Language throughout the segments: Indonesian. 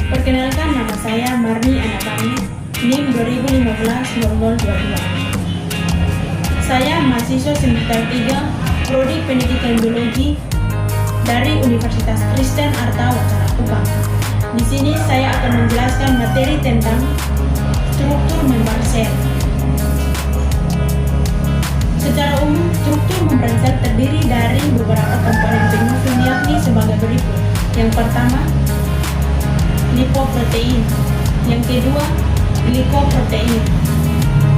Perkenalkan, nama saya Marni Anabani, NIM 2015-0022. Saya mahasiswa semester 3 Prodi Pendidikan Biologi dari Universitas Kristen Arta Wacana Kupang. Di sini saya akan menjelaskan materi tentang struktur membran sel. Secara umum, struktur membran sel terdiri dari beberapa komponen penyusun, yakni sebagai berikut. Yang pertama, lipoprotein. Yang kedua, glikoprotein.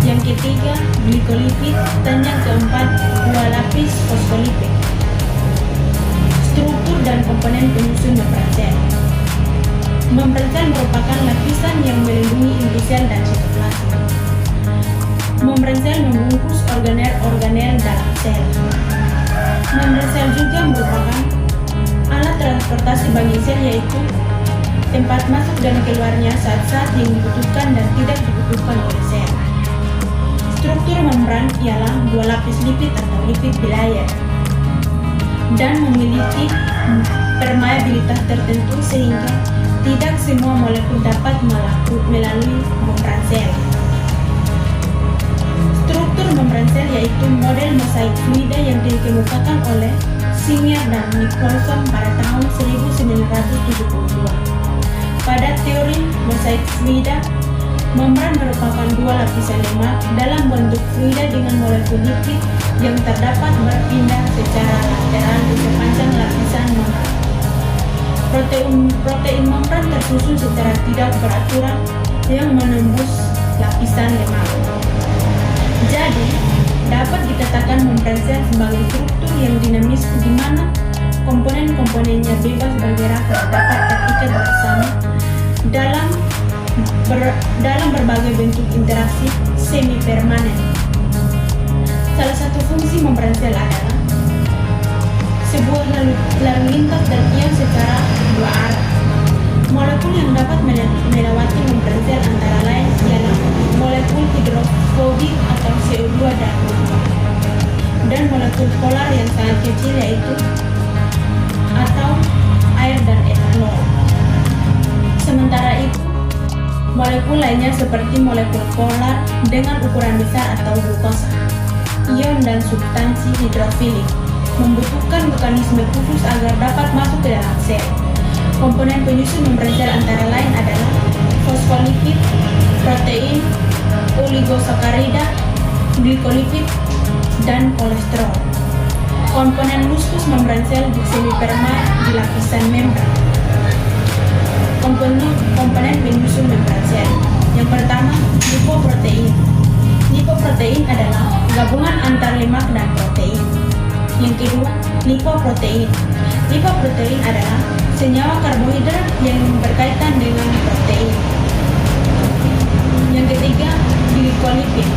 Yang ketiga, glikolipid. Dan yang keempat, dua lapis fosfolipid. Struktur dan komponen penyusun membran sel. Membran sel merupakan lapisan yang melindungi inti sel dan sitoplasma. Membran sel membungkus organel-organel dalam sel. Membran sel juga merupakan alat transportasi bagi sel, yaitu tempat masuk dan keluarnya saat-saat yang dibutuhkan dan tidak dibutuhkan oleh sel. Struktur membran ialah dua lapis lipid atau lipid bilayer dan memiliki permeabilitas tertentu sehingga tidak semua molekul dapat melalui membran sel. Struktur membran sel yaitu model mosaik fluida yang dikemukakan oleh Singer dan Nicholson pada tahun 1972. Pada teori mosaik fluida, membran merupakan dua lapisan lemak dalam bentuk fluida dengan molekul lipid yang terdapat berpindah secara lateral di sepanjang lapisan membran. Protein membran tersusun secara tidak beraturan yang menembus lapisan lemak. Jadi, dapat dikatakan membran sel sebagai struktur yang dinamis di mana komponen-komponennya bebas bergerak dan dapat terikat bersama dalam berbagai bentuk interaksi semi-permanen. Salah satu fungsi membran sel adalah sebuah lalu lintas dan ion secara dua arah. Molekul yang dapat melewati membran sel antara lain ialah molekul hidrofobik atau CO2 dan O2, dan molekul polar yang sangat kecil yaitu atau air dan etanol. Sementara itu, molekul lainnya seperti molekul polar dengan ukuran besar atau glukosa, ion dan substansi hidrofilik membutuhkan mekanisme khusus agar dapat masuk ke dalam sel. Komponen penyusun membran sel antara lain adalah fosfolipid, protein, oligosakarida, glikolipid, dan kolesterol. Komponen lusus membran sel di semiperma di lapisan membran. Komponen penyusun membran sel. Yang pertama, lipoprotein. Lipoprotein adalah gabungan antar lemak dan protein. Yang kedua, lipoprotein. Lipoprotein adalah senyawa karbohidrat yang berkaitan dengan protein. Yang ketiga, glikolipid.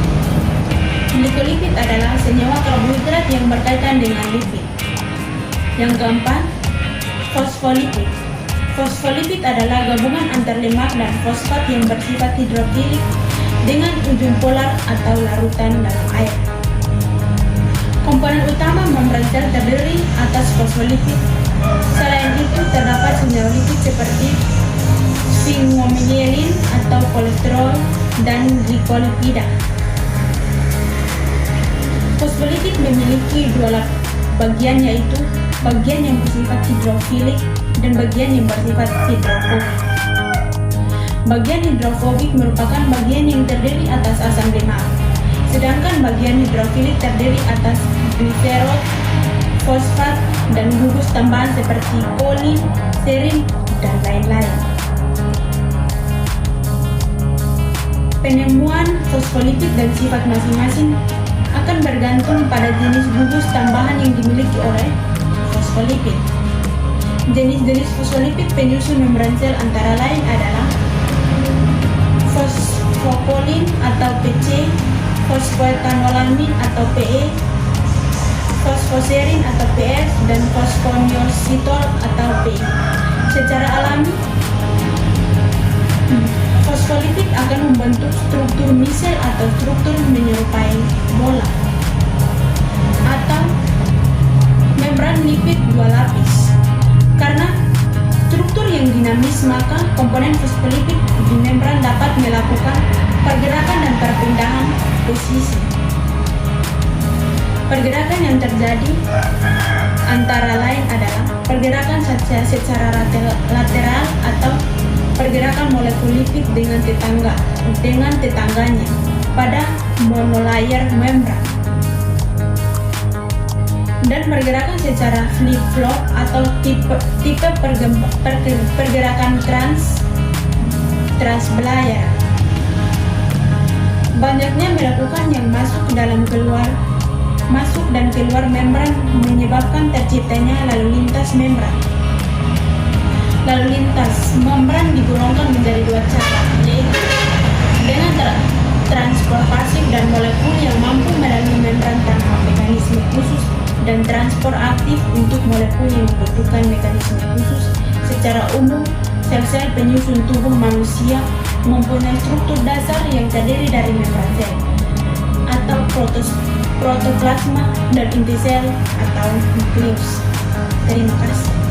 Glikolipid adalah senyawa karbohidrat yang berkaitan dengan lipid. Yang keempat, fosfolipid. Fosfolipid adalah gabungan antar lemak dan fosfat yang bersifat hidrofilik dengan ujung polar atau larutan dalam air. Komponen utama membran sel terdiri atas fosfolipid. Selain itu, terdapat senyawa lipid seperti sphingomyelin atau kolesterol dan glikolipida. Fosfolipid memiliki dua bagian, yaitu bagian yang bersifat hidrofilik dan bagian yang bersifat hidrofobik. Bagian hidrofobik merupakan bagian yang terdiri atas asam lemak, sedangkan bagian hidrofilik terdiri atas gliserol, fosfat, dan gugus tambahan seperti kolin, serin, dan lain-lain. Penemuan fosfolipid dan sifat masing-masing akan bergantung pada jenis gugus tambahan yang dimiliki oleh fosfolipid. Jenis-jenis fosfolipid penyusun membran sel antara lain adalah fosfokolin atau PC, fosfoetanolamin atau PE, fosfoserin atau PS, dan fosfoniositol atau PI. Secara alami, fosfolipid akan membentuk struktur misel atau struktur menyerupai bola atau membran lipid dua lapis. Karena struktur yang dinamis, maka komponen fosfolipid di membran dapat melakukan pergerakan dan perpindahan posisi. Pergerakan yang terjadi antara lain adalah pergerakan secara lateral atau pergerakan molekul lipid dengan tetangganya pada monolayer membran, dan pergerakan secara flip-flop atau tipe pergerakan transbelayar. Banyaknya melakukan yang masuk dan keluar membran menyebabkan terciptanya lalu lintas membran. Lalu lintas membran digolongkan menjadi dua cara, yaitu dengan transport pasif dan molekul yang mampu melalui membran tanpa mekanisme khusus, dan transport aktif untuk molekul yang membutuhkan mekanisme khusus. Secara umum, sel-sel penyusun tubuh manusia mempunyai struktur dasar yang terdiri dari membran sel atau protoplasma dan inti sel atau nukleus. Terima kasih.